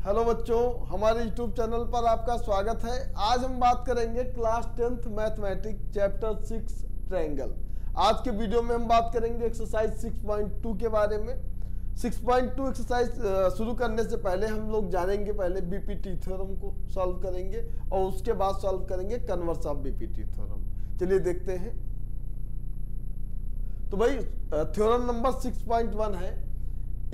Hello बच्चों, हमारे YouTube channel पर आपका स्वागत है। आज हम बात करेंगे class 10th mathematics chapter 6 triangle. आज के वीडियो में हम बात करेंगे एक्सरसाइज 6.2 के बारे में। 6.2 एक्सरसाइज शुरू करने से पहले हम लोग जानेंगे पहले बीपीटी थ्योरम को सॉल्व करेंगे और उसके बाद सॉल्व करेंगे कन्वर्स ऑफ बीपीटी थ्योरम। चलिए देखते हैं। तो भाई थ्योरम नंबर 6.1 है,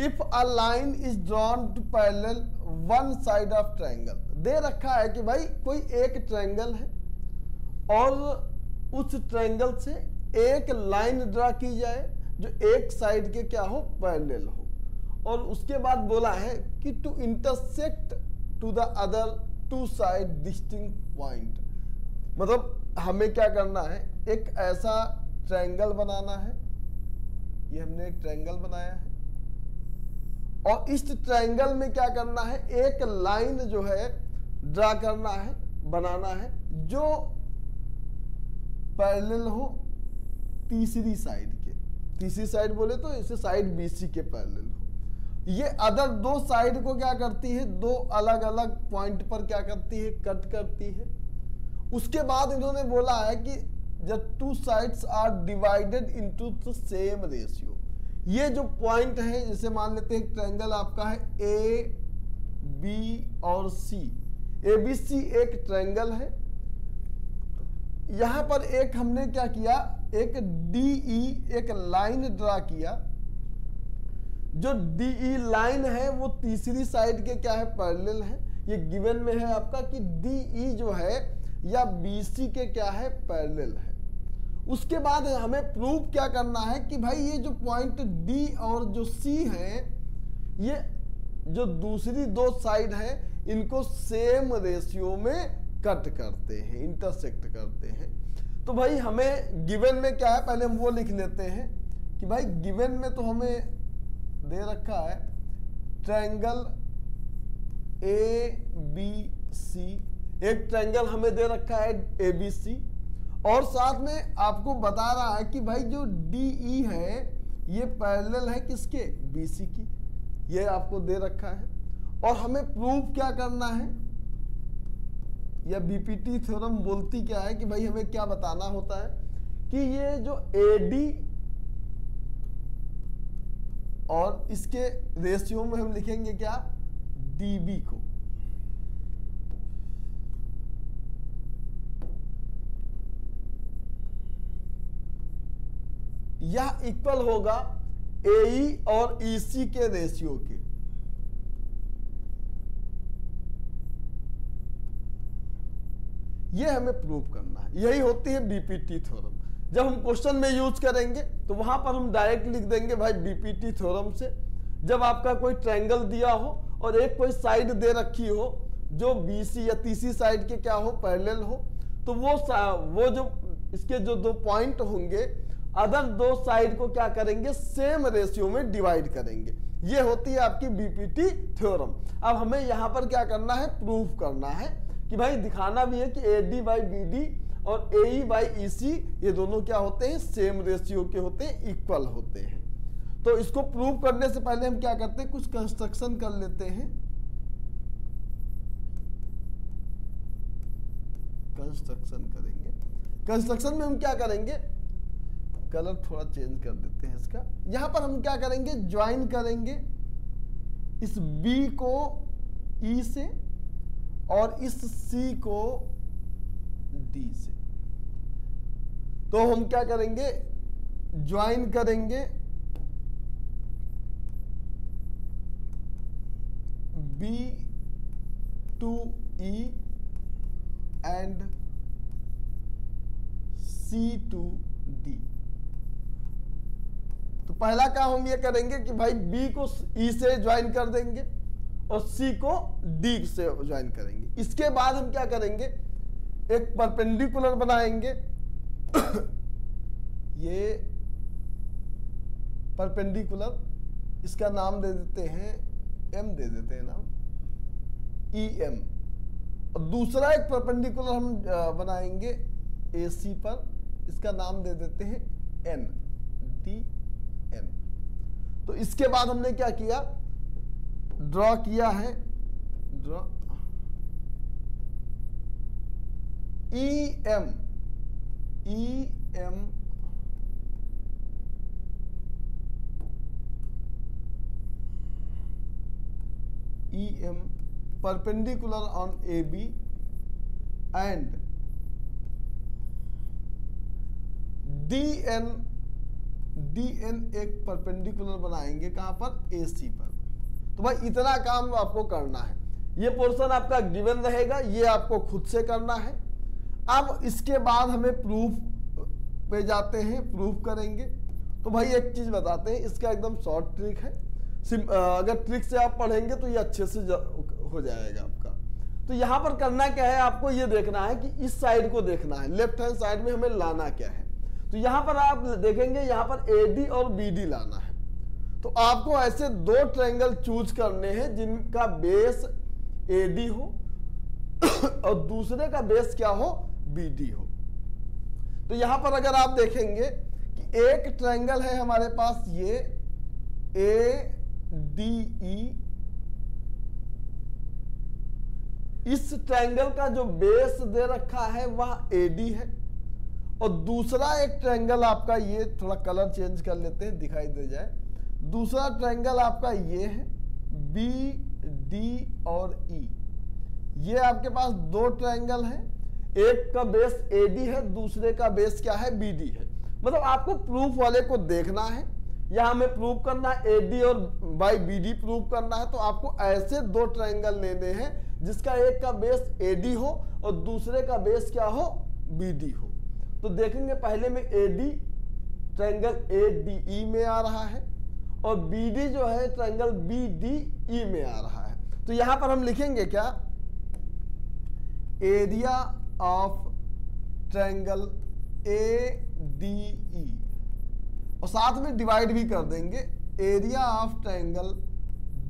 if a line is drawn to parallel one side of triangle. दे रखा है कि भाई कोई एक ट्रायंगल है और उस ट्रायंगल से एक लाइन ड्रा की जाए जो एक साइड के क्या हो, पैरेलल हो, और उसके बाद बोला है कि to intersect to the other two side distinct point. मतलब हमें क्या करना है, एक ऐसा ट्रायंगल बनाना है। ये हमने एक ट्रायंगल बनाया है और इस ट्रायंगल में क्या करना है, एक लाइन जो है ड्रा करना है, बनाना है जो पैरेलल हो तीसरी साइड के। तीसरी साइड बोले तो इसे साइड बीसी के पैरेलल हो। ये अदर दो साइड को क्या करती है, दो अलग अलग पॉइंट पर क्या करती है, कट करती है। उसके बाद इन्होंने बोला है कि जब two sides are divided into the same ratio. ये जो पॉइंट है, जैसे मान लेते हैं एक ट्रायंगल आपका है ए बी और सी। ए बी सी एक ट्रायंगल है। यहां पर एक हमने क्या किया, एक डी ई एक लाइन ड्रा किया। जो डी ई लाइन है वो तीसरी साइड के क्या है, पैरेलल है। ये गिवन में है आपका कि डी ई जो है या बी सी के क्या है, पैरेलल है। उसके बाद हमें प्रूव क्या करना है कि भाई ये जो पॉइंट डी और जो सी है, ये जो दूसरी दो साइड है इनको सेम रेशियो में कट करते हैं, इंटरसेक्ट करते हैं। तो भाई हमें गिवन में क्या है, पहले हम वो लिख लेते हैं कि भाई गिवन में तो हमें दे रखा है ट्रायंगल ए बी सी। एक ट्रायंगल हमें दे रखा है ए बी सी और साथ में आपको बता रहा है कि भाई जो डी ई है ये पैरेलल है किसके, बी सी की। ये आपको दे रखा है और हमें प्रूव क्या करना है, या बीपीटी थ्योरम बोलती क्या है कि भाई हमें क्या बताना होता है कि ये जो एडी और इसके रेशियो में हम लिखेंगे क्या, डीबी को। यह इक्वल होगा एई और ईसी के रेशियो के। यह हमें प्रूव करना है। यही होती है बीपीटी थ्योरम। जब हम क्वेश्चन में यूज करेंगे तो वहां पर हम डायरेक्ट लिख देंगे भाई बीपीटी थ्योरम से। जब आपका कोई ट्रायंगल दिया हो और एक कोई साइड दे रखी हो जो बीसी या तीसरी साइड के क्या हो, पैरेलल हो, तो वो जो इसके जो दो पॉइंट होंगे अदर दो साइड को क्या करेंगे, सेम रेशियो में डिवाइड करेंगे। ये होती है आपकी बीपीटी थ्योरम। अब हमें यहां पर क्या करना है, प्रूव करना है कि भाई दिखाना भी है कि A D by B D और ए ई बाई ई सी ये दोनों क्या होते हैं, सेम रेशियो के होते हैं, इक्वल होते हैं। तो इसको प्रूव करने से पहले हम क्या करते हैं, कुछ कंस्ट्रक्शन कर लेते हैं। कंस्ट्रक्शन करेंगे। कंस्ट्रक्शन में हम क्या करेंगे, कलर थोड़ा चेंज कर देते हैं इसका। यहां पर हम क्या करेंगे, ज्वाइन करेंगे इस B को E से और इस C को D से। तो हम क्या करेंगे, ज्वाइन करेंगे B to E and C to D। तो पहला काम हम ये करेंगे कि भाई B को E से ज्वाइन कर देंगे और C को D से ज्वाइन करेंगे। इसके बाद हम क्या करेंगे, एक परपेंडिकुलर बनाएंगे। ये परपेंडिकुलर, इसका नाम दे देते हैं M, दे देते हैं नाम EM। और दूसरा एक परपेंडिकुलर हम बनाएंगे AC पर, इसका नाम दे देते हैं N, DN। तो इसके बाद हमने क्या किया, ड्रॉ किया है draw EM perpendicular on AB and DN एक परपेंडिकुलर बनाएंगे कहां पर, AC पर। तो भाई इतना काम आपको करना है, ये पोर्शन आपका गिवन रहेगा, ये आपको खुद से करना है। अब इसके बाद हमें प्रूफ पे जाते हैं, प्रूफ करेंगे। तो भाई एक चीज बताते हैं, इसका एकदम शॉर्ट ट्रिक है, अगर ट्रिक से आप पढ़ेंगे तो ये अच्छे से हो जाएगा आपका। तो यहां पर करना क्या है, आपको ये देखना है कि इस साइड को देखना है, लेफ्ट हैंड साइड में हमें लाना क्या है। तो यहां पर आप देखेंगे, यहां पर AD और BD लाना है। तो आपको ऐसे दो ट्रायंगल चूज करने हैं जिनका बेस AD हो और दूसरे का बेस क्या हो, BD हो। तो यहां पर अगर आप देखेंगे कि एक ट्रायंगल है हमारे पास ये ADE, इस ट्रायंगल का जो बेस दे रखा है वह AD है, और दूसरा एक ट्रायंगल आपका, ये थोड़ा कलर चेंज कर लेते हैं दिखाई दे जाए, दूसरा ट्रायंगल आपका ये है BD और E। ये आपके पास दो ट्रायंगल हैं, एक का बेस AD है, दूसरे का बेस क्या है, BD है। मतलब आपको प्रूफ वाले को देखना है, यहां हमें प्रूफ करना है AD और बाई BD प्रूफ करना है। तो आपको ऐसे दो ट्रायंगल लेने हैं जिसका एक का बेस AD हो और दूसरे का बेस क्या हो, BD हो। तो देखेंगे पहले में AD ट्रायंगल ADE में आ रहा है और BD जो है ट्रायंगल BDE में आ रहा है। तो यहां पर हम लिखेंगे क्या, एरिया ऑफ ट्रायंगल ADE, और साथ में डिवाइड भी कर देंगे, एरिया ऑफ ट्रायंगल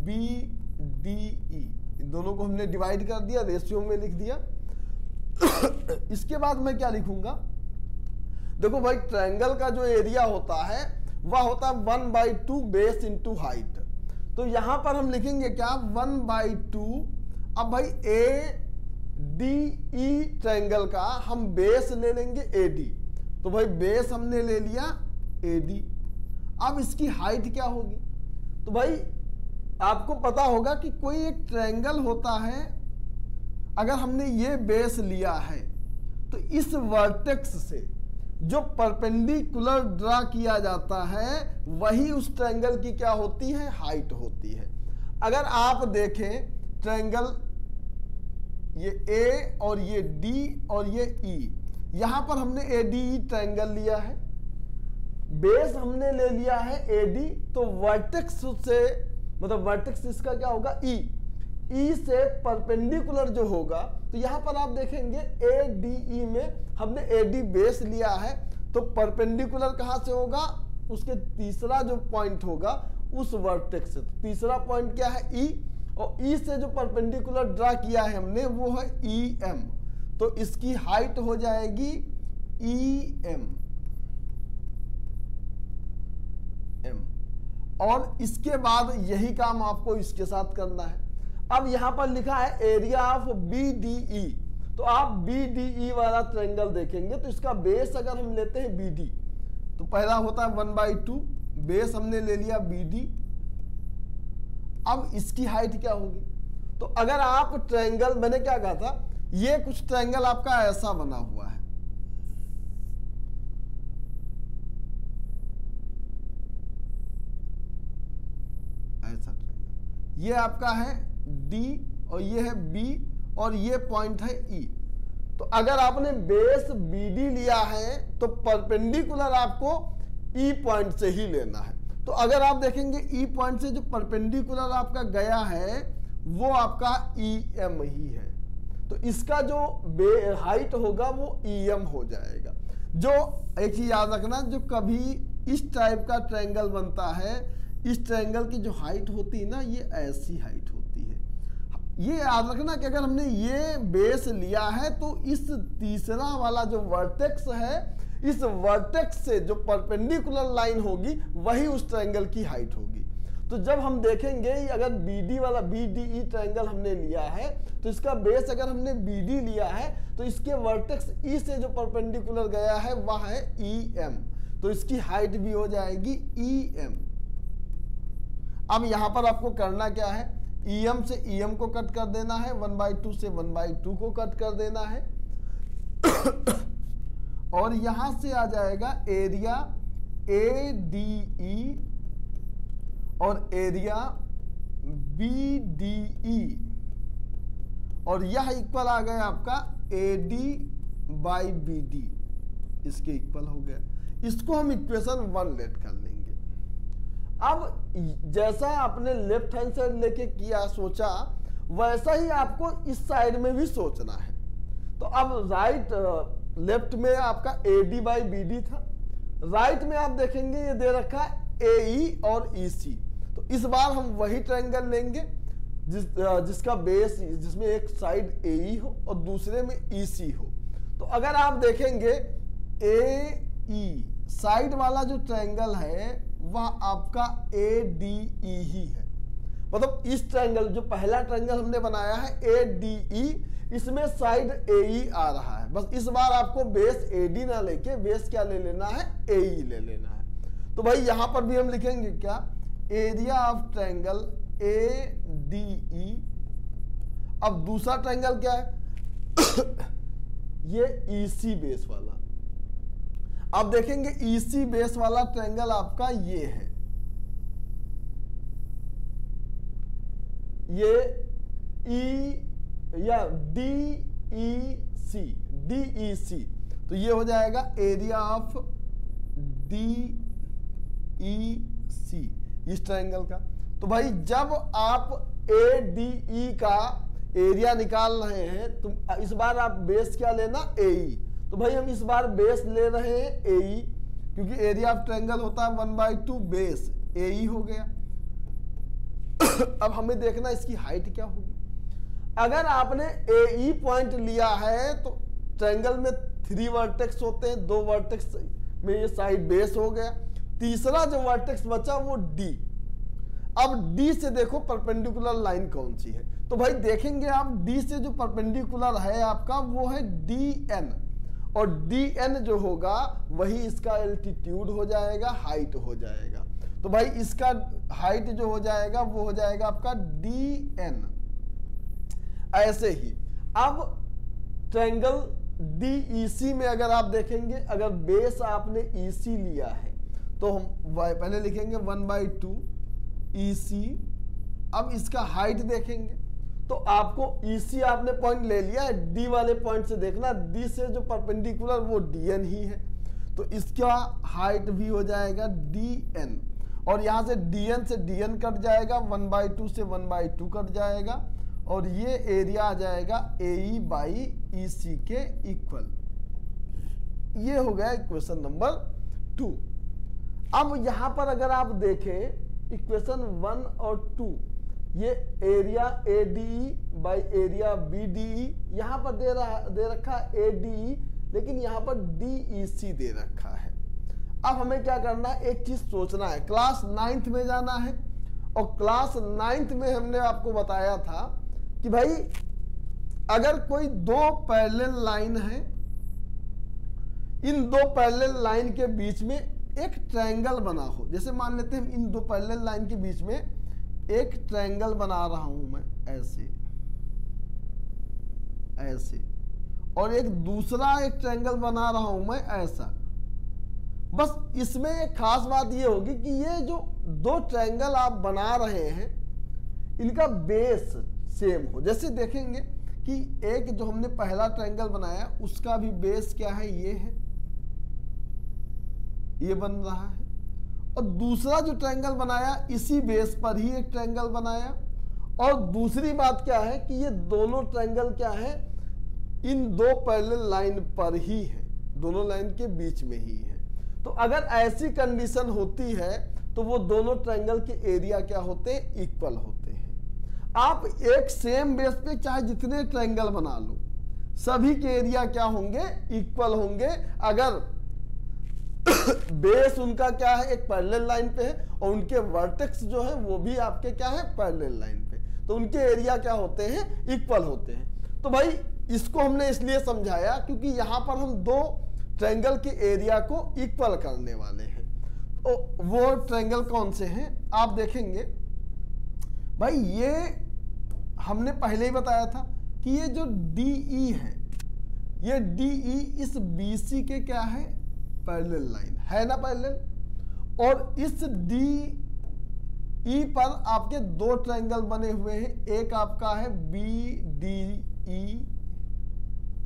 BDE। इन दोनों को हमने डिवाइड कर दिया, रेशियो में लिख दिया। इसके बाद मैं क्या लिखूंगा, देखो भाई ट्रायंगल का जो एरिया होता है वह होता है 1/2 बेस इंटू हाइट। तो यहां पर हम लिखेंगे क्या, 1/2। अब भाई ADE ट्रायंगल का हम बेस ले लेंगे AD, तो भाई बेस हमने ले लिया AD। अब इसकी हाइट क्या होगी, तो भाई आपको पता होगा कि कोई एक ट्रायंगल होता है, अगर हमने ये बेस लिया है तो इस वर्टेक्स से जो परपेंडिकुलर ड्रा किया जाता है वही उस ट्रायंगल की क्या होती है, हाइट होती है। अगर आप देखें ट्रायंगल ये A और ये D और ये E, यहां पर हमने ADE ट्रायंगल लिया है, बेस हमने ले लिया है AD, तो वर्टेक्स से मतलब वर्टेक्स इसका क्या होगा, E से परपेंडिकुलर जो होगा, तो यहां पर आप देखेंगे ADE में हमने AD बेस लिया है, तो परपेंडिकुलर कहां से होगा, उसके तीसरा जो पॉइंट होगा उस वर्टेक्स से। तो तीसरा पॉइंट क्या है, E, और E से जो परपेंडिकुलर ड्रा किया है हमने वो है EM। तो इसकी हाइट हो जाएगी EM। और इसके बाद यही काम आपको इसके साथ करना है। अब यहां पर लिखा है एरिया ऑफ BDE, तो आप BDE वाला ट्रायंगल देखेंगे तो इसका बेस अगर हम लेते हैं BD, तो पहला होता है 1/2, बेस हमने ले लिया BD। अब इसकी हाइट क्या होगी, तो अगर आप ट्रायंगल, मैंने क्या कहा था, ये कुछ ट्रायंगल आपका ऐसा बना हुआ है, ऐसा ट्रायंगल, ये आपका है D और ये है B और ये पॉइंट है E। तो अगर आपने बेस BD लिया है तो परपेंडिकुलर आपको E पॉइंट से ही लेना है। तो अगर आप देखेंगे E पॉइंट से जो परपेंडिकुलर आपका गया है वो आपका EM ही है, तो इसका जो हाइट होगा वो EM हो जाएगा। जो एक ही याद रखना, जो कभी इस टाइप का ट्रायंगल बनता है, इस ट्रायंगल की जो हाइट होती है ना, ये ऐसी हाइट होती है। ये याद रखना कि अगर हमने ये बेस लिया है तो इस तीसरा वाला जो वर्टेक्स है, इस वर्टेक्स से जो परपेंडिकुलर लाइन होगी वही उस ट्रायंगल की हाइट होगी। तो जब हम देखेंगे अगर BD वाला BDE ट्रायंगल हमने लिया है तो इसका बेस अगर हमने BD लिया है तो इसके वर्टेक्स E से जो परपेंडिकुलर गया है वह है EM, तो इसकी हाइट भी हो जाएगी EM। अब यहां पर आपको करना क्या है, EM से EM को कट कर देना है, 1/2 से 1/2 को कट कर देना है और यहां से आ जाएगा एरिया ADE और एरिया BDE और यह इक्वल आ गया आपका AD/BD, इसके इक्वल हो गया। इसको हम इक्वेशन 1 लेट कर लेंगे। अब जैसा आपने लेफ्ट हैंड साइड लेके किया सोचा वैसा ही आपको इस साइड में भी सोचना है। तो अब लेफ्ट में आपका AD/BD था, राइट में आप देखेंगे ये दे रखा है AE और EC। तो इस बार हम वही ट्रायंगल लेंगे जिसका बेस, जिसमें एक साइड AE हो और दूसरे में EC हो। तो अगर आप देखेंगे AE साइड वाला जो ट्रायंगल है वह आपका ADE ही है। मतलब इस ट्रायंगल जो पहला ट्रायंगल हमने बनाया है ADE, इसमें साइड AE आ रहा है। बस इस बार आपको बेस AD ना लेके बेस क्या ले लेना है, AE ले लेना है। तो भाई यहां पर भी हम लिखेंगे क्या, एरिया ऑफ ट्रायंगल ADE। अब दूसरा ट्रायंगल क्या है ये EC बेस वाला। अब देखेंगे EC बेस वाला ट्रायंगल आपका ये है, ये या DEC, तो ये हो जाएगा एरिया ऑफ DEC इस ट्रायंगल का। तो भाई जब आप ADE का एरिया निकाल रहे हैं तो इस बार आप बेस क्या लेना, AE। तो भाई हम इस बार बेस ले रहे हैं AE, क्योंकि एरिया ऑफ ट्रायंगल होता है 1/2 बेस, AE हो गया। अब हमें देखना इसकी हाइट क्या होगी। अगर आपने AE पॉइंट लिया है तो ट्रायंगल में 3 वर्टेक्स होते हैं, 2 वर्टेक्स में ये साइड बेस हो गया, तीसरा जो वर्टेक्स बचा वो D। अब D से देखो परपेंडिकुलर लाइन कौन सी है, तो भाई देखेंगे आप D से जो परपेंडिकुलर है आपका वो है DN, और DN जो होगा वही इसका एल्टीट्यूड हो जाएगा, हाइट हो जाएगा। तो भाई इसका हाइट जो हो जाएगा वो हो जाएगा आपका DN। ऐसे ही अब ट्रायंगल DEC में अगर आप देखेंगे, अगर बेस आपने EC लिया है तो हम पहले लिखेंगे 1/2 EC। अब इसका हाइट देखेंगे तो आपको EC आपने पॉइंट ले लिया है, D वाले पॉइंट से देखना, D से जो परपेंडिकुलर वो DN ही है, तो इसका हाइट भी हो जाएगा DN। और यहां से DN से DN कट जाएगा, 1/2 से 1/2 कट जाएगा, और ये एरिया आ जाएगा AE/EC के इक्वल। ये हो गया इक्वेशन नंबर 2। अब यहां पर अगर आप देखें इक्वेशन 1 और 2, ये एरिया ADE एरिया BDE, यहां पर दे रखा है ADE, लेकिन यहां पर DEC दे रखा है। अब हमें क्या करना है, एक चीज सोचना है, क्लास 9th में जाना है, और क्लास 9th में हमने आपको बताया था कि भाई अगर कोई 2 पैरेलल लाइन है, इन 2 पैरेलल लाइन के बीच में एक ट्रायंगल बना हो, जैसे मान लेते हैं इन 2 पैरेलल लाइन के बीच में एक ट्रायंगल बना रहा हूं मैं, ऐसे ऐसे, और एक दूसरा एक ट्रायंगल बना रहा हूं मैं ऐसा। बस इसमें एक खास बात ये होगी कि ये जो 2 ट्रायंगल आप बना रहे हैं इनका बेस सेम हो। जैसे देखेंगे कि एक जो हमने पहला ट्रायंगल बनाया उसका भी बेस क्या है, ये है, ये बन रहा है, और दूसरा जो ट्रायंगल बनाया इसी बेस पर ही एक ट्रायंगल बनाया। और दूसरी बात क्या है कि ये दोनों ट्रायंगल क्या है, इन 2 पैरेलल लाइन पर ही है, दोनों लाइन के बीच में ही है। तो अगर ऐसी कंडीशन होती है तो वो दोनों ट्रायंगल के एरिया क्या होते हैं, इक्वल होते हैं। आप एक सेम बेस पे चाहे जितने ट्रायंगल बना लो, सभी के एरिया क्या होंगे, इक्वल होंगे। अगर बेस उनका क्या है, एक पैरेलल लाइन पे है, और उनके वर्टेक्स जो है वो भी आपके क्या है, पैरेलल लाइन पे, तो उनके एरिया क्या होते हैं, इक्वल होते हैं। तो भाई इसको हमने इसलिए समझाया क्योंकि यहां पर हम दो ट्रायंगल के एरिया को इक्वल करने वाले हैं। तो वो ट्रायंगल कौन से हैं आप देखेंगे भाई, ये हमने पहले ही बताया था कि ये जो DE है, ये DE इस BC के क्या है, पैरेलल लाइन है ना, पैरेलल। और इस DE पर आपके दो ट्रायंगल बने हुए हैं, एक आपका है BDE,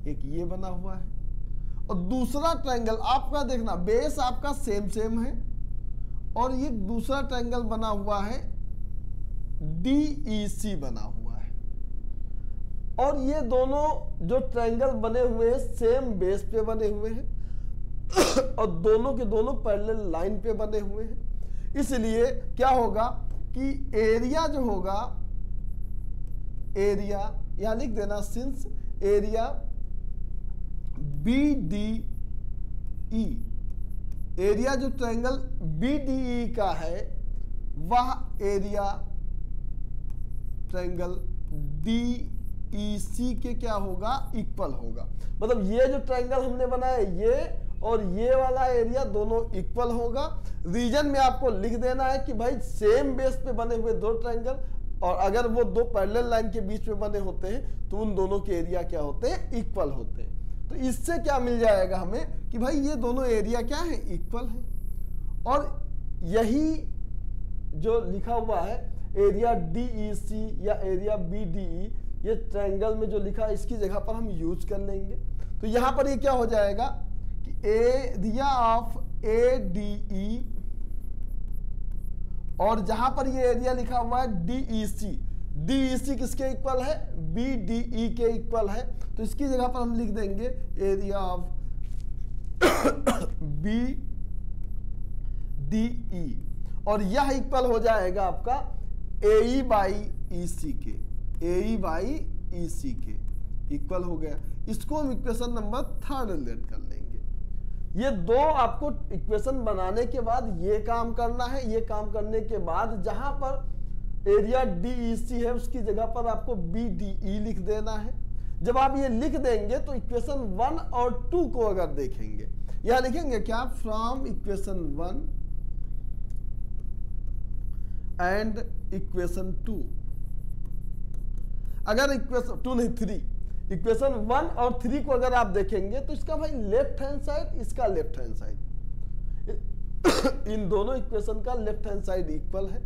एक ये बना हुआ है, और दूसरा ट्रायंगल आपका देखना, बेस आपका सेम है, और ये दूसरा ट्रायंगल बना हुआ है DEC बना हुआ है। और ये दोनों जो ट्रायंगल बने हुए हैं सेम बेस पे बने हुए हैं और दोनों के दोनों पैरेलल लाइन पे बने हुए हैं। इसलिए क्या होगा कि एरिया जो होगा, एरिया यहां लिख देना, सिंस एरिया BDE, एरिया जो ट्रायंगल BDE का है वह एरिया ट्रायंगल DEC के क्या होगा, इक्वल होगा। मतलब ये जो ट्रायंगल हमने बनाया ये और ये वाला एरिया दोनों इक्वल होगा। रीजन में आपको लिख देना है कि भाई सेम बेस पे बने हुए दो ट्रायंगल, और अगर वो दो पैरेलल लाइन के बीच में बने होते हैं तो उन दोनों के एरिया क्या होते हैं, इक्वल होते हैं। तो इससे क्या मिल जाएगा हमें कि भाई ये दोनों एरिया क्या है, इक्वल है। और यही जो लिखा हुआ है एरिया DEC या एरिया BDE, ये ट्रायंगल में जो लिखा है इसकी जगह पर हम यूज कर लेंगे। तो यहां पर ये क्या हो जाएगा कि एरिया ऑफ ADE, और जहां पर ये एरिया लिखा हुआ है DEC किसके इक्वल है, BDE के इक्वल है। तो इसकी जगह पर हम लिख देंगे एरिया ऑफ BDE, और यह इक्वल हो जाएगा आपका AE बाई EC के, AE बाई EC के इक्वल हो गया। इसको हम इक्वेशन नंबर 3 रिलेट कर लेंगे। ये दो आपको इक्वेशन बनाने के बाद ये काम करना है, ये काम करने के बाद जहां पर एरिया DEC है उसकी जगह पर आपको BDE लिख देना है। जब आप ये लिख देंगे तो इक्वेशन 1 और 2 को अगर देखेंगे, यहां लिखेंगे क्या, फ्रॉम इक्वेशन 1 एंड इक्वेशन 2, अगर इक्वेशन 2 नहीं 3, इक्वेशन 1 और 3 को अगर आप देखेंगे तो इसका भाई लेफ्ट हैंड साइड, इसका लेफ्ट हैंड साइड, इन दोनों इक्वेशन का लेफ्ट हैंड साइड इक्वल है,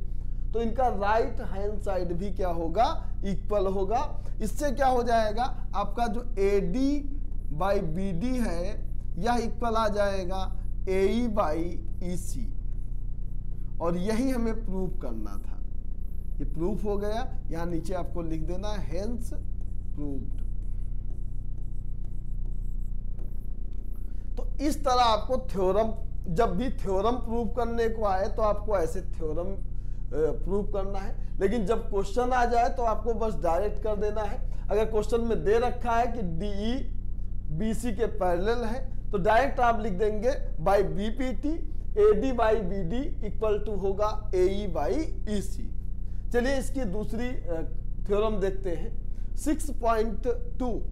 तो इनका राइट हैंड साइड भी क्या होगा, इक्वल होगा। इससे क्या हो जाएगा, आपका जो AD बाई BD है यह इक्वल आ जाएगा AE बाई EC, और यही हमें प्रूव करना था। ये प्रूफ हो गया, यहां नीचे आपको लिख देना हेंस प्रूव्ड। तो इस तरह आपको थ्योरम, जब भी थ्योरम प्रूव करने को आए तो आपको ऐसे थ्योरम प्रूव करना है। लेकिन जब क्वेश्चन आ जाए तो आपको बस डायरेक्ट कर देना है। अगर क्वेश्चन में दे रखा है कि DE BC के पैरेलल है तो डायरेक्ट आप लिख देंगे by BPT AD by BD equal to होगा AE बाई EC। चलिए इसकी दूसरी थ्योरम देखते हैं 6.2।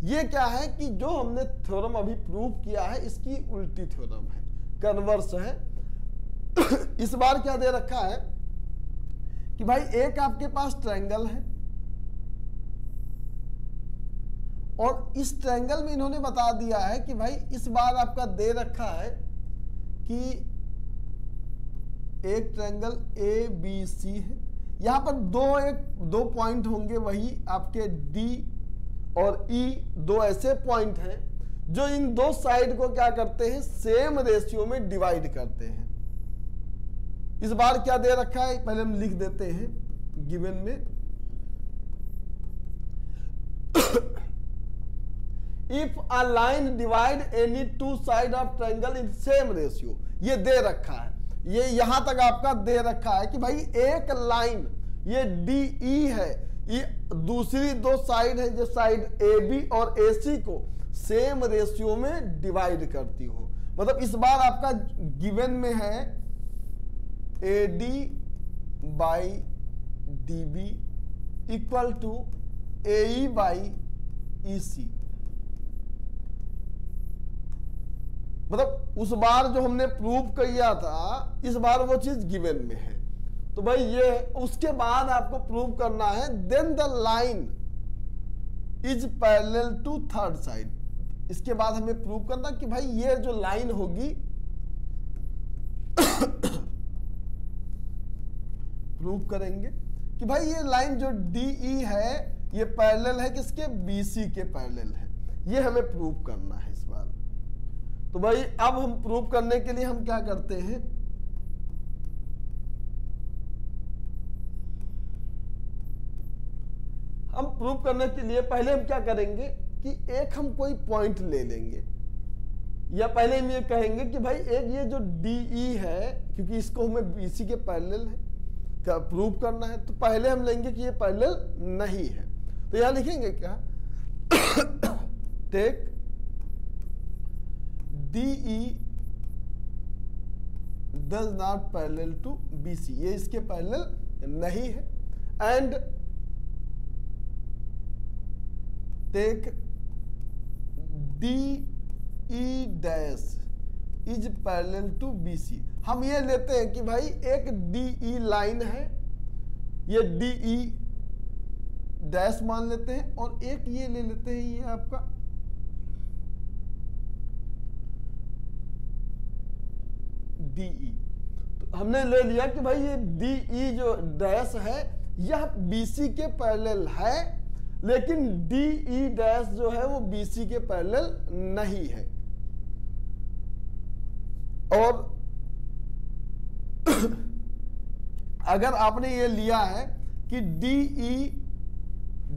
ये क्या है कि जो हमने थ्योरम अभी प्रूव किया है इसकी उल्टी थ्योरम है, कन्वर्स है। इस बार क्या दे रखा है कि भाई एक आपके पास ट्रायंगल है और इस ट्रायंगल में इन्होंने बता दिया है कि भाई इस बार आपका दे रखा है कि एक ट्रायंगल ABC है, यहां पर दो पॉइंट होंगे, वही आपके D और E, दो ऐसे पॉइंट हैं जो इन दो साइड को क्या करते हैं, सेम रेशियो में डिवाइड करते हैं। इस बार क्या दे रखा है पहले हम लिख देते हैं गिवन में। If a line divide any two side of triangle in same ratio, ये दे रखा है, ये यहां तक आपका दे रखा है कि भाई एक लाइन ये DE है, ये दूसरी दो साइड है जो साइड AB और AC को सेम रेशियो में डिवाइड करती हो। मतलब इस बार आपका गिवन में है AD by DB equal to AE by EC। मतलब उस बार जो हमने प्रूव किया था, इस बार वो चीज गिवन में है। तो भाई ये उसके बाद आपको प्रूव करना है then the line is parallel to third side. इसके बाद हमें प्रूव करना कि भाई ये जो लाइन होगी प्रूव करेंगे कि भाई ये लाइन जो DE है ये पैरेलल है किसके, BC के पैरेलल है। ये हमें प्रूव करना है इस बार। तो भाई अब हम प्रूव करने के लिए हम क्या करते हैं, हम प्रूव करने के लिए पहले हम क्या करेंगे कि एक हम कोई पॉइंट ले लेंगे, या पहले हम ये कहेंगे कि भाई एक ये जो DE है, क्योंकि इसको हमें BC के पैरेलल है क्या प्रूव करना है, तो पहले हम लेंगे कि ये पैरेलल नहीं है। तो यहां लिखेंगे क्या take DE does not parallel to BC, ये इसके पैरेलल नहीं है। And take DE dash is parallel to BC। हम ये लेते हैं कि भाई एक DE लाइन है, ये DE डैश मान लेते हैं, और एक ये ले लेते हैं ये आपका DE। तो हमने ले लिया कि भाई ये DE जो डैश है यह BC के पैरेलल है, लेकिन DE डैश जो है वो BC के पैरेलल नहीं है। और अगर आपने ये लिया है कि DE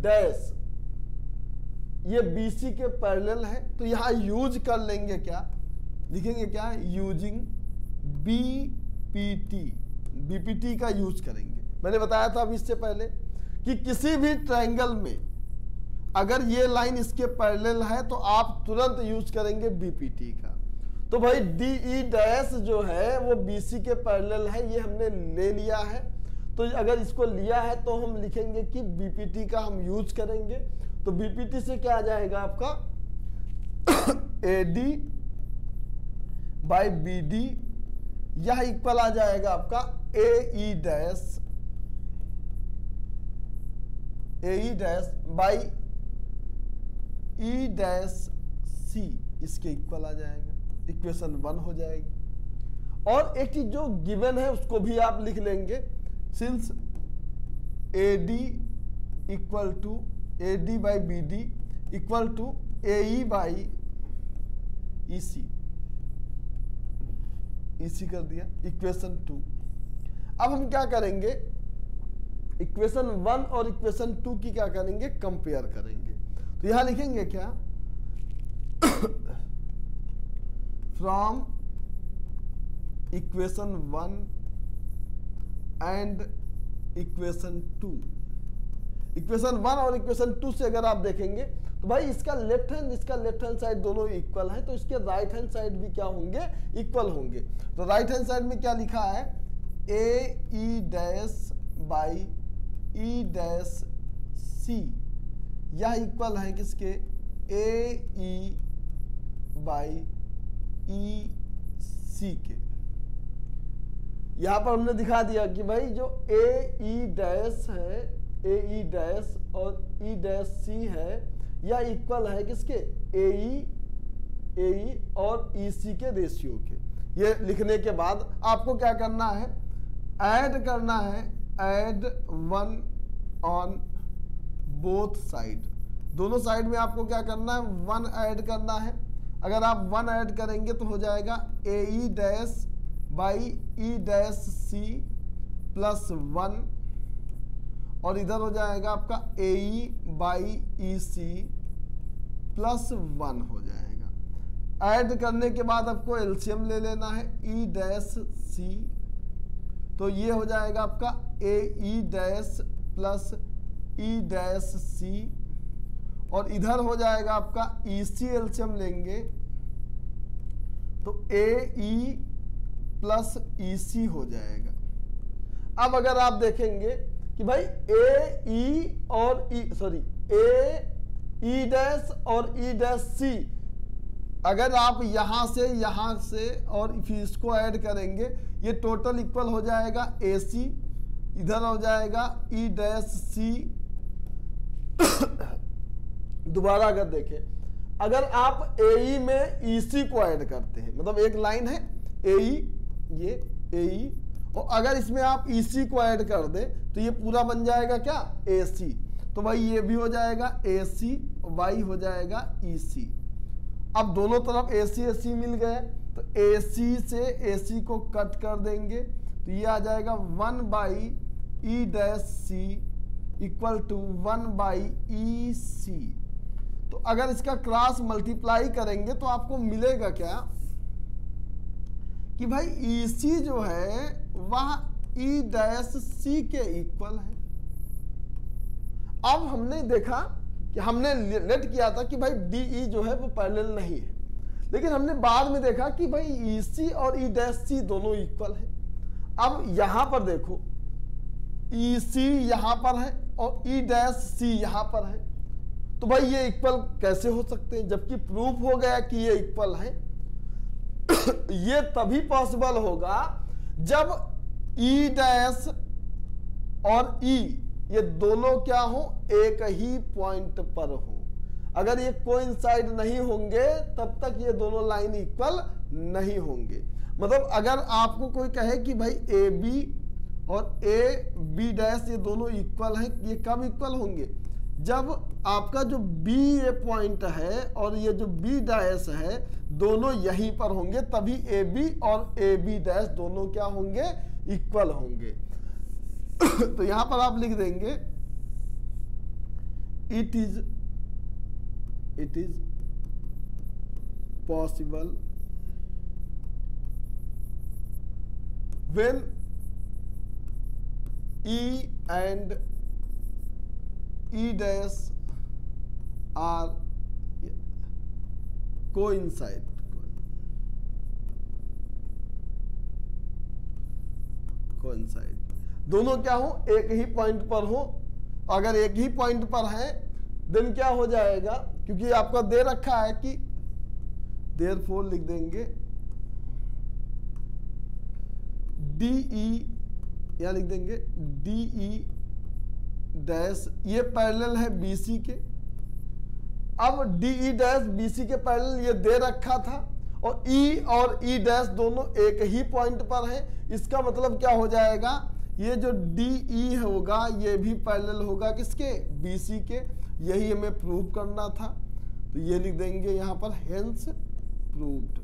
डैश ये BC के पैरेलल है, तो यहां यूज कर लेंगे क्या, लिखेंगे क्या, यूजिंग BPT का यूज करेंगे। मैंने बताया था अभी इससे पहले कि किसी भी ट्रायंगल में अगर ये लाइन इसके पैरेलल है तो आप तुरंत यूज करेंगे BPT का। तो भाई DE डैश जो है वो BC के पैरेलल है, ये हमने ले लिया है। तो अगर इसको लिया है तो हम लिखेंगे कि BPT का हम यूज करेंगे। तो BPT से क्या आ जाएगा आपका AD बाई BD, यह इक्वल आ जाएगा आपका AE dash by E dash C, इसके इक्वल आ जाएगा, इक्वेशन 1 हो जाएगी। और एक चीज जो गिवन है उसको भी आप लिख लेंगे, since AD equal to AD by BD equal to AE by EC, EC कर दिया, इक्वेशन 2। अब हम क्या करेंगे, इक्वेशन 1 और इक्वेशन 2 की क्या करेंगे, कंपेयर करेंगे। तो यहां लिखेंगे क्या from equation 1 and equation 2। Equation 1 और इक्वेशन 2 से अगर आप देखेंगे तो भाई इसका लेफ्ट हैंड साइड दोनों इक्वल है, तो इसके राइट हैंड साइड भी क्या होंगे, इक्वल होंगे। तो राइट हैंड साइड में क्या लिखा है, AE dash by E dash C, यह इक्वल है किसके, AE बाई EC के। यहां पर हमने दिखा दिया कि भाई जो AE डैश है, AE डैश और E डैश C है, यह इक्वल है किसके, AE और EC के रेशियो के। ये लिखने के बाद आपको क्या करना है, ऐड करना है, ऐड 1 ऑन बोथ साइड। दोनों साइड में आपको क्या करना है, 1 ऐड करना है। अगर आप 1 ऐड करेंगे तो हो जाएगा AE dash by E dash C plus 1, और इधर हो जाएगा आपका AE बाई EC प्लस 1 हो जाएगा। ऐड करने के बाद आपको एलसीएम ले लेना है, E डैश C, तो ये हो जाएगा आपका AE dash plus E dash C, और इधर हो जाएगा आपका EC एलसीएम लेंगे तो AE प्लस EC हो जाएगा। अब अगर आप देखेंगे कि भाई AE और AE डैश और E डैश C, अगर आप यहां से और फिर इसको ऐड करेंगे, ये टोटल इक्वल हो जाएगा AC, इधर हो जाएगा E डैश C। दोबारा अगर देखें, अगर आप AE में EC को ऐड करते हैं, मतलब एक लाइन है AE, ये AE, और अगर इसमें आप EC को ऐड कर दे तो ये पूरा बन जाएगा क्या, AC। तो भाई ये भी हो जाएगा AC और Y हो जाएगा EC। अब दोनों तरफ AC मिल गए, तो AC से AC को कट कर देंगे तो ये आ जाएगा 1 by E dash C equal to 1 by EC। तो अगर इसका क्रॉस मल्टीप्लाई करेंगे तो आपको मिलेगा क्या कि भाई EC जो है वह E डैश C के इक्वल है। अब हमने देखा कि हमने लेट किया था कि भाई DE जो है वो पैरेलल नहीं है, लेकिन हमने बाद में देखा कि भाई EC और E डैश C दोनों इक्वल है। अब यहां पर देखो, EC यहां पर है और E डैश C यहां पर है, तो भाई ये इक्वल कैसे हो सकते हैं, जबकि प्रूफ हो गया कि ये इक्वल है। ये तभी पॉसिबल होगा जब E डैश और E ये दोनों क्या हो, एक ही पॉइंट पर हो। अगर ये कोइंसाइड नहीं होंगे तब तक ये दोनों लाइन इक्वल नहीं होंगे। मतलब अगर आपको कोई कहे कि भाई AB और AB डैश ये दोनों इक्वल हैं, ये कब इक्वल होंगे, जब आपका जो B ये पॉइंट है और ये जो B डैश है दोनों यहीं पर होंगे, तभी AB और AB डैश दोनों क्या होंगे, इक्वल होंगे। तो यहां पर आप लिख देंगे it is possible when E and E dash are coincide। दोनों क्या हो, एक ही पॉइंट पर हो। अगर एक ही पॉइंट पर है देन क्या हो जाएगा, क्योंकि आपका दे रखा है कि देयरफॉर लिख देंगे DE, या लिख देंगे DE डैश ये पैरेलल है BC के। अब DE डैश BC के पैरेलल ये दे रखा था और E और E डैश दोनों एक ही पॉइंट पर है। इसका मतलब क्या हो जाएगा, ये जो DE होगा ये भी पैरेलल होगा किसके, BC के। यही हमें प्रूव करना था, तो ये लिख देंगे यहां पर हेंस प्रूव्ड।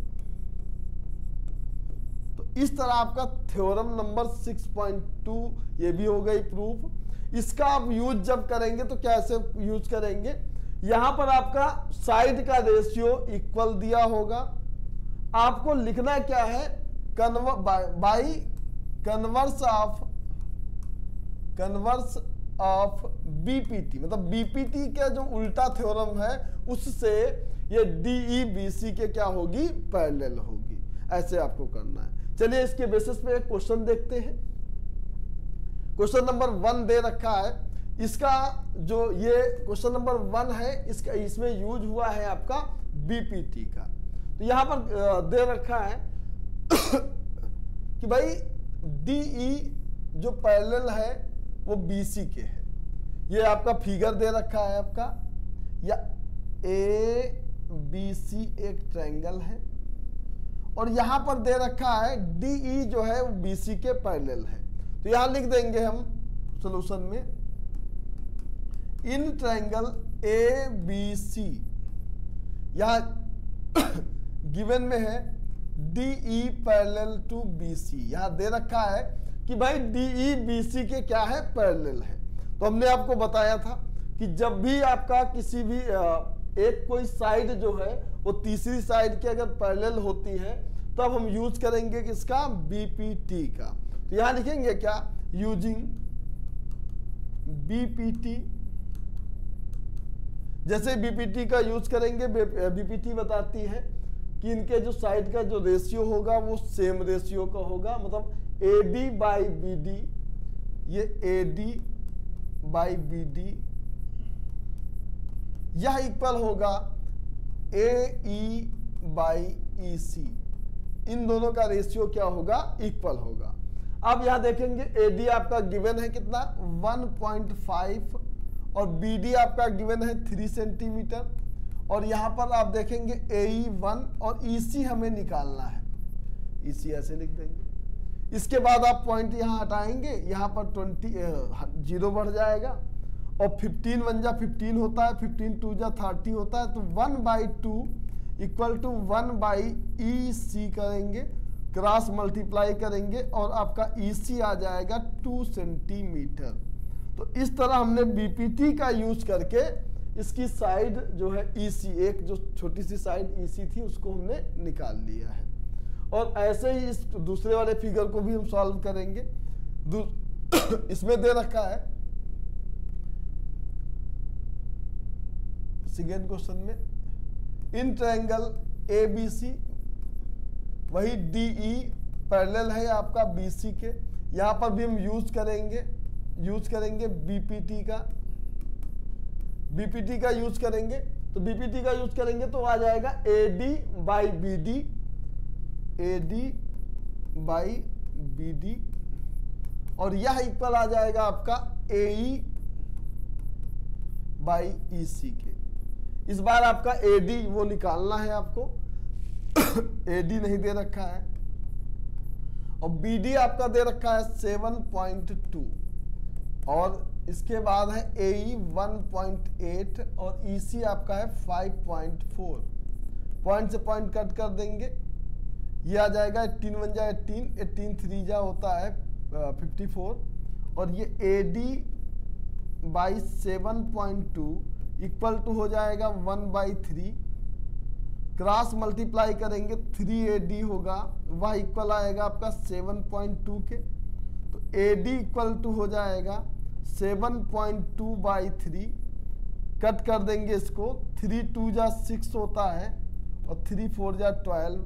तो इस तरह आपका थ्योरम नंबर 6.2 ये भी हो गई प्रूफ। इसका आप यूज जब करेंगे तो कैसे यूज करेंगे, यहां पर आपका साइड का रेशियो इक्वल दिया होगा, आपको लिखना क्या है, बाई कन्वर्स ऑफ BPT, मतलब BPT का जो उल्टा थ्योरम है उससे ये DE BC के क्या होगी, पैरेलल होगी। ऐसे आपको करना है। चलिए इसके बेसिस पे एक क्वेश्चन देखते हैं। क्वेश्चन नंबर 1 दे रखा है, इसका जो ये क्वेश्चन नंबर 1 है इसका इसमें यूज हुआ है आपका BPT का। तो यहां पर दे रखा है कि भाई DE जो पैरेलल है वो BC के है। ये आपका फिगर दे रखा है आपका, या ABC एक ट्रायंगल है और यहां पर दे रखा है DE जो है वो BC के पैरेलल है। तो यहां लिख देंगे हम सॉल्यूशन में, इन ट्रायंगल ABC यहां गिवन में है DE पैरेलल टू BC, यहां दे रखा है कि भाई DE BC के क्या है, पैरेलल है। तो हमने आपको बताया था कि जब भी आपका किसी भी एक कोई साइड जो है वो तीसरी साइड के अगर पैरेलल होती है तब हम यूज करेंगे किसका, BPT का। तो यहां लिखेंगे क्या, यूजिंग BPT। जैसे BPT का यूज करेंगे, BPT बताती है कि इनके जो साइड का जो रेशियो होगा वो सेम रेशियो का होगा, मतलब AD बाई BD, ये AD बाई BD यह इक्वल होगा AE बाई EC। इन दोनों का रेशियो क्या होगा, इक्वल होगा। अब यहां देखेंगे AD आपका गिवन है कितना 1.5 और BD आपका गिवन है 3 सेंटीमीटर, और यहां पर आप देखेंगे AE 1 और EC हमें निकालना है, EC ऐसे लिख देंगे। इसके बाद आप पॉइंट यहां हटाएंगे, यहां पर 0 बढ़ जाएगा और 15 1 जा 15 होता है, 15 2 जा 30 होता है, तो 1/2 इक्वल टू 1/EC करेंगे, क्रॉस मल्टीप्लाई करेंगे और आपका EC आ जाएगा 2 सेंटीमीटर। तो इस तरह हमने BPT का यूज करके इसकी साइड जो है EC, एक जो छोटी सी साइड EC थी उसको हमने निकाल लिया है। और ऐसे ही इस दूसरे वाले फिगर को भी हम सॉल्व करेंगे। इसमें दे रखा है सेकेंड क्वेश्चन में इन ट्रायंगल ABC, वही DE पैरेलल है आपका BC के, यहां पर भी हम यूज करेंगे BPT का यूज करेंगे। तो BPT का यूज करेंगे तो आ जाएगा AD बाई BD और यह इक्वल आ जाएगा आपका AE बाई EC के। इस बार आपका AD वो निकालना है आपको AD नहीं दे रखा है, और BD आपका दे रखा है 7.2 और इसके बाद है AE 1.8 और EC आपका है 5.4। पॉइंट से पॉइंट कट कर देंगे, ये आ जाएगा 18 1 जा 18 3 जा होता है 54 और ये AD बाई 7.2 इक्वल टू हो जाएगा 1/3, क्रॉस मल्टीप्लाई करेंगे 3AD होगा, वह इक्वल आएगा आपका 7.2 के। तो AD इक्वल टू हो जाएगा 7.2/3, कट कर देंगे इसको, 3 2 जा 6 होता है और 3 4 जा 12।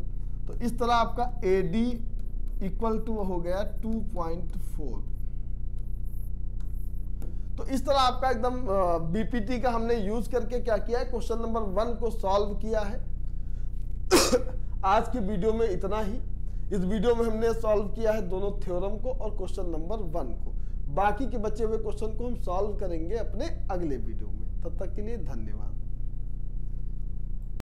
तो इस तरह आपका AD इक्वल टू हो गया 2.4। तो इस तरह आपका एकदम BPT का हमने यूज करके क्या किया है, क्वेश्चन नंबर 1 को सॉल्व किया है। आज की वीडियो में इतना ही। इस वीडियो में हमने सॉल्व किया है दोनों थ्योरम को और क्वेश्चन नंबर 1 को। बाकी के बचे हुए क्वेश्चन को हम सॉल्व करेंगे अपने अगले वीडियो में। तब तक के लिए धन्यवाद।